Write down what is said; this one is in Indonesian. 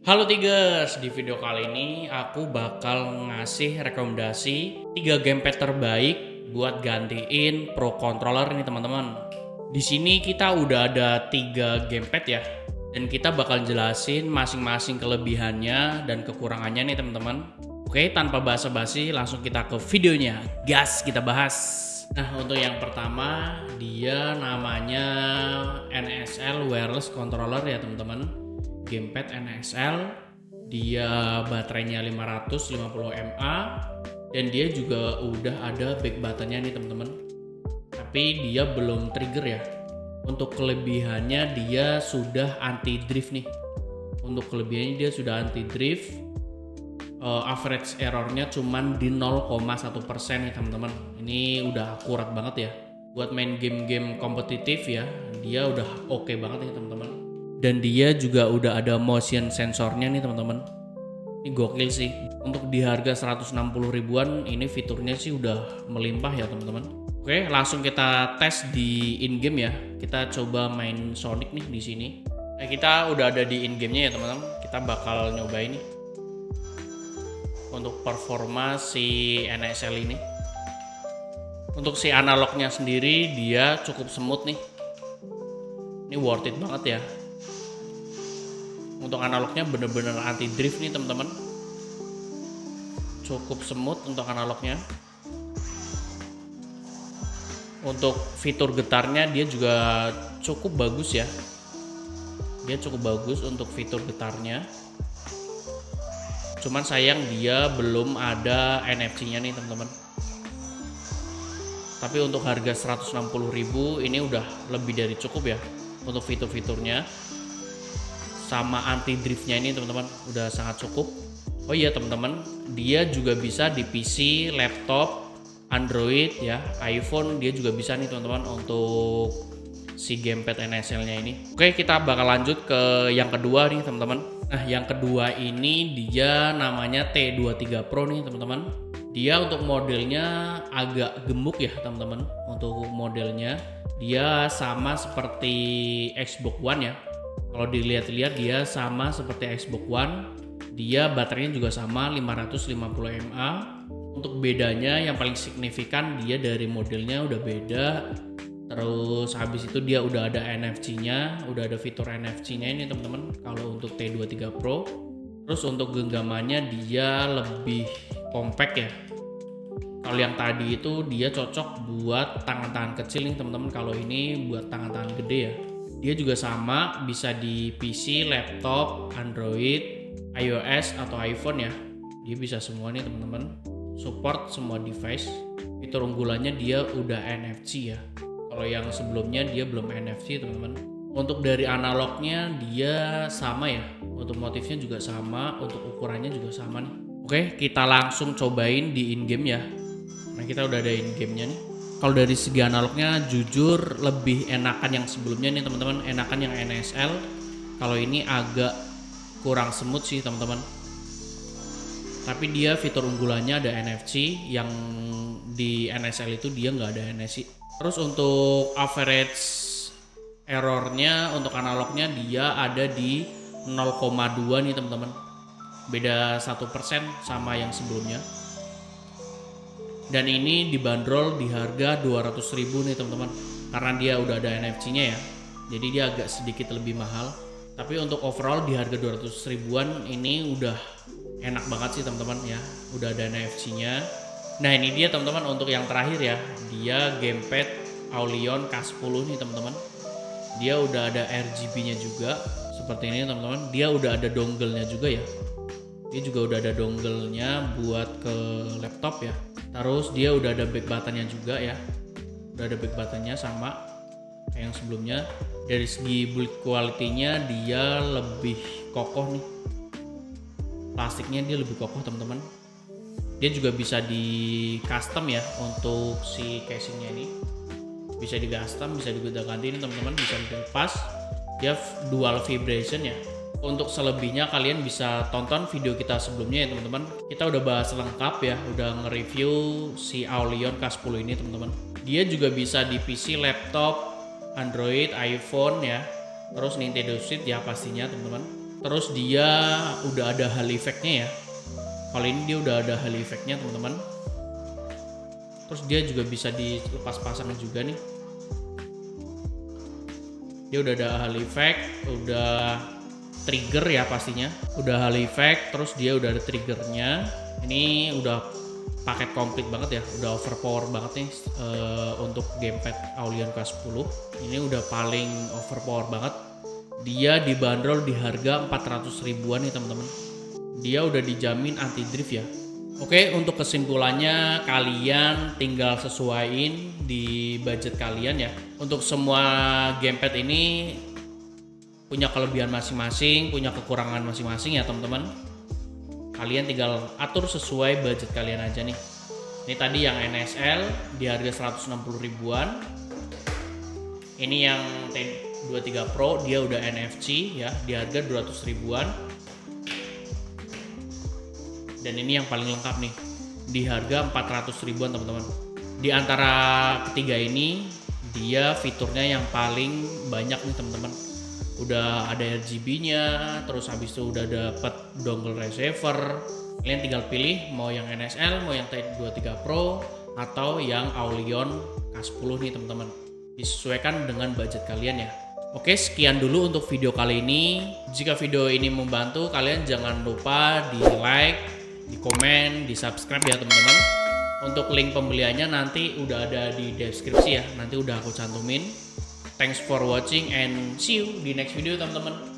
Halo Tigers, di video kali ini aku bakal ngasih rekomendasi 3 gamepad terbaik buat gantiin Pro Controller nih teman-teman. Di sini kita udah ada 3 gamepad ya, dan kita bakal jelasin masing-masing kelebihannya dan kekurangannya nih teman-teman. Oke, tanpa basa-basi langsung kita ke videonya. Gas, kita bahas. Nah, untuk yang pertama dia namanya NSL Wireless Controller ya teman-teman. Gamepad NSL, dia baterainya 550 mAh dan dia juga udah ada back buttonnya nih teman-teman. Tapi dia belum trigger ya. Untuk kelebihannya dia sudah anti drift nih. Untuk kelebihannya dia sudah anti drift. Average errornya cuman di 0,1% nih teman-teman. Ini udah akurat banget ya. Buat main game-game kompetitif ya, dia udah oke banget nih teman-teman. Dan dia juga udah ada motion sensornya nih teman-teman. Ini gokil sih. Untuk di harga 160 ribuan ini fiturnya sih udah melimpah ya teman-teman. Oke, langsung kita tes di in-game ya. Kita coba main Sonic nih di sini. Nah, kita udah ada di in-game-nya ya teman-teman. Kita bakal nyobain nih untuk performa si NSL ini. Untuk si analognya sendiri dia cukup smooth nih. Ini worth it banget ya. Untuk analognya bener-bener anti drift nih teman-teman. Cukup smooth untuk analognya. Untuk fitur getarnya dia juga cukup bagus ya. Dia cukup bagus untuk fitur getarnya. Cuman sayang dia belum ada NFC-nya nih teman-teman. Tapi untuk harga 160.000 ini udah lebih dari cukup ya untuk fitur-fiturnya. Sama anti driftnya ini teman-teman udah sangat cukup. Oh iya teman-teman, dia juga bisa di PC, laptop, Android ya, iPhone dia juga bisa nih teman-teman untuk si gamepad NSL-nya ini. Oke, kita bakal lanjut ke yang kedua nih teman-teman. Nah, yang kedua ini dia namanya T23 Pro nih teman-teman. Dia untuk modelnya agak gemuk ya teman-teman. Untuk modelnya dia sama seperti Xbox One ya. Kalau dilihat-lihat dia sama seperti Xbox One. Dia baterainya juga sama 550 mAh. Untuk bedanya yang paling signifikan dia dari modelnya udah beda. Terus habis itu dia udah ada NFC-nya, udah ada fitur NFC-nya ini teman-teman kalau untuk T23 Pro. Terus untuk genggamannya dia lebih compact ya. Kalau yang tadi itu dia cocok buat tangan-tangan kecil nih teman-teman. Kalau ini buat tangan-tangan gede ya. Dia juga sama bisa di PC, laptop, Android, iOS atau iPhone ya. Dia bisa semua nih teman-teman. Support semua device. Fitur unggulannya dia udah NFC ya. Kalau yang sebelumnya dia belum NFC teman-teman. Untuk dari analognya dia sama ya. Untuk motifnya juga sama, untuk ukurannya juga sama nih. Oke, kita langsung cobain di in-game ya. Nah, kita udah ada in-game-nya nih. Kalau dari segi analognya jujur lebih enakan yang sebelumnya nih teman-teman, enakan yang NSL. Kalau ini agak kurang smooth sih teman-teman. Tapi dia fitur unggulannya ada NFC, yang di NSL itu dia nggak ada NFC. Terus untuk average errornya untuk analognya dia ada di 0,2 nih teman-teman. Beda 1% sama yang sebelumnya. Dan ini dibanderol di harga 200.000 nih teman-teman. Karena dia udah ada NFC-nya ya. Jadi dia agak sedikit lebih mahal. Tapi untuk overall di harga 200 ribuan ini udah enak banget sih teman-teman ya. Udah ada NFC-nya. Nah, ini dia teman-teman untuk yang terakhir ya. Dia gamepad Aolion K10 nih teman-teman. Dia udah ada RGB-nya juga seperti ini teman-teman. Dia udah ada dongle-nya juga ya. Dia juga udah ada dongle-nya buat ke laptop ya. Terus dia udah ada back button-nya juga ya. Udah ada back button-nya sama kayak yang sebelumnya. Dari segi build quality-nya dia lebih kokoh nih. Plastiknya dia lebih kokoh teman-teman. Dia juga bisa di custom ya untuk si casingnya ini. Bisa di custom, bisa diganti ini teman-teman, bisa dilepas. Dia dual vibration ya. Untuk selebihnya kalian bisa tonton video kita sebelumnya ya teman-teman. Kita udah bahas lengkap ya, udah nge-review si Aolion K10 ini teman-teman. Dia juga bisa di PC, laptop, Android, iPhone ya. Terus Nintendo Switch ya pastinya teman-teman. Terus dia udah ada halo effect-nya ya. Kali ini dia udah ada halo effect-nya teman-teman. Terus dia juga bisa dilepas pasang juga nih. Dia udah ada halo effect, udah trigger ya pastinya. Udah halo effect, terus dia udah ada triggernya. Ini udah paket komplit banget ya, udah overpower banget nih untuk gamepad Aolion K10. Ini udah paling overpower banget. Dia dibanderol di harga 400 ribuan nih teman-teman. Dia udah dijamin anti drift ya. Oke, untuk kesimpulannya kalian tinggal sesuaiin di budget kalian ya. Untuk semua gamepad ini punya kelebihan masing-masing, punya kekurangan masing-masing ya teman-teman. Kalian tinggal atur sesuai budget kalian aja nih. Ini tadi yang NSL di harga 160 ribuan. Ini yang T23 Pro dia udah NFC ya di harga 200 ribuan. Dan ini yang paling lengkap nih di harga 400 ribuan teman-teman. Di antara ketiga ini dia fiturnya yang paling banyak nih teman-teman. Udah ada RGB-nya, terus habis itu udah dapet dongle receiver. Kalian tinggal pilih mau yang NSL, mau yang T23 Pro atau yang Aolion K10 nih teman-teman. Disesuaikan dengan budget kalian ya. Oke, sekian dulu untuk video kali ini. Jika video ini membantu, kalian jangan lupa di like, di komen, di subscribe ya teman-teman. Untuk link pembeliannya nanti udah ada di deskripsi ya, nanti udah aku cantumin. Thanks for watching and see you di next video teman-teman.